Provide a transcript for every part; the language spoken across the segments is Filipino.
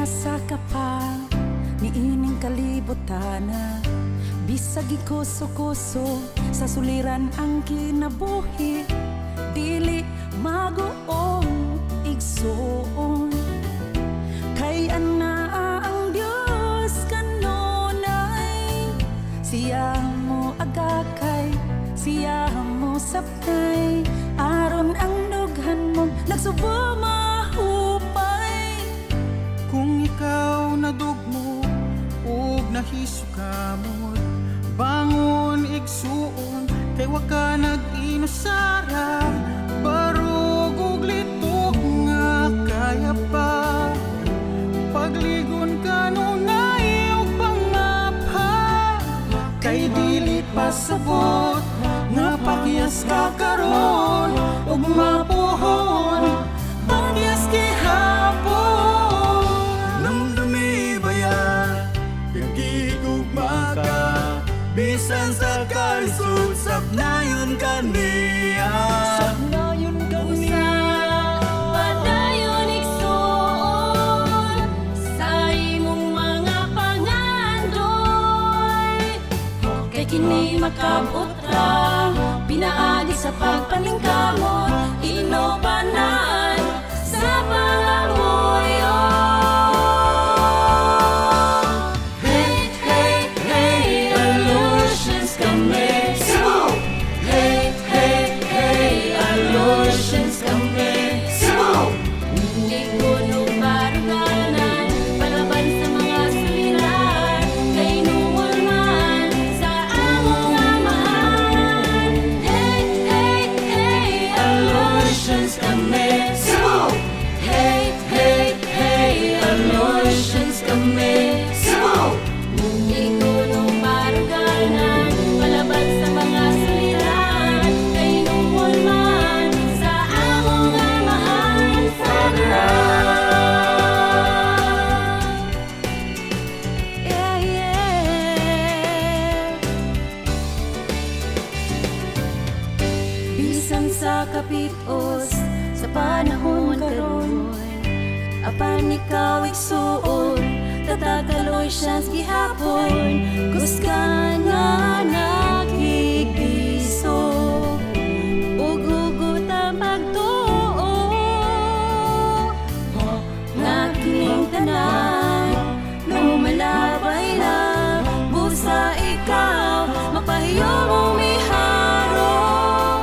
asa ka pa niining kalibutana. Bisag ikuso-kuso sa suliran ang kinabuhi, dili maguong igsuon. Kay anaa ang Dios kanunay, siya mo agakay, siya mo saptay. Aron ang dughan mo nagsubo mahupay. Kung ikaw nadugmo ug nahisukamot, bangon igsuon kay wa ka nag-inusara. Barug ug litok nga kaya pa, pagligon kanunay ug pangapa. Kay dili pasabot nga pagyas ka karon ug mapuhon pagyas gihapon. Namdumi baya gigugma ka, bisan sa kalisod sabnayon kaniya. Sabnayon kaniya. Padayon igsuon sa imong mga pangandoy. Kay kini makabutra, pinaagi sa pagpaningkamot, inobanan sa pangamuyo. Hey, hey, hey, illusions kami. Hey, hey, hey, illusions kami. Hindi ko nung baruganan, palaban sa mga suliran, kay nuwal man sa among amahan. Hey, hey, hey, illusions kami. Hey, hey, hey, illusions kami. Hindi ko nung baruganan, palaban sa mga suliran, kay nuwal man sa among amahan. Yeah, yeah. Bisan sa kapitos sa panahon karon, apan ikaw igsuon, tatagaloy siya gihapon. Kusgan nga nakikiso, ug hugot ang pagtuo. Nga kining tanan, lumalabay na, busa ikaw, mapahiyo mong miharong.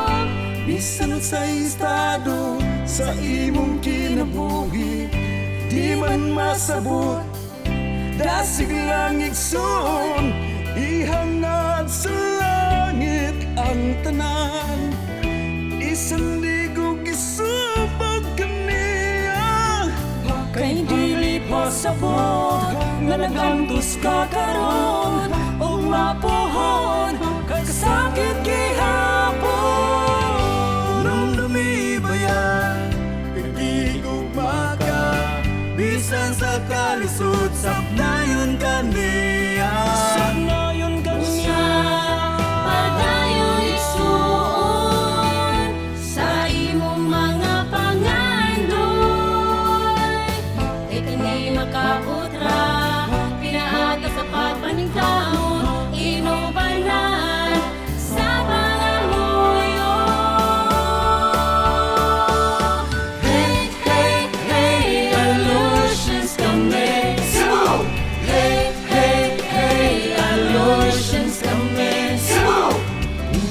Bisan sa estado sa imong kinabuhi, di man masabot, dasig lang igsoon, ihangad sa langit ang tanan. Isandig og isubag kaniya, Kay dili pasabot nga nagantos ka karon, ug mapuhon kay kasakit gihapon. namdumi baya gigugma ka, bisan sa kalisod sabnayon kaniya. Sabnayon kaniya. Padayon igsuon sa imong mga pangandoy. Kay kini makabutra, pinaagi sa pagpaningkamot, inobanan sa pangamuyo. Hey, hey, hey, illusions kami. Hey, hey, hey, illusions kami.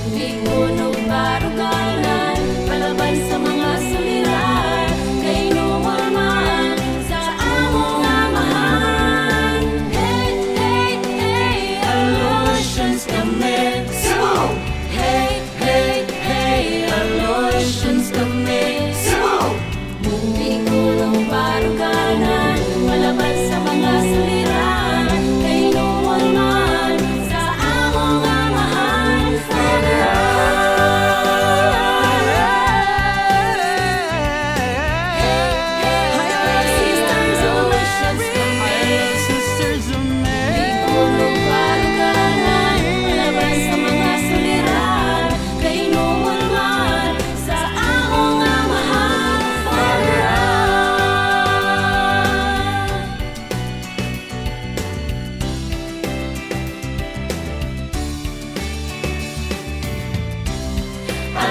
Hindi ko nung baruganan, palaban sa mga suliran, kay nuwal man sa among amahan.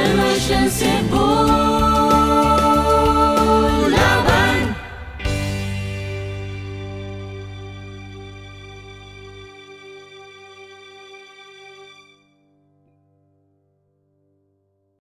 Aleutian Cebu.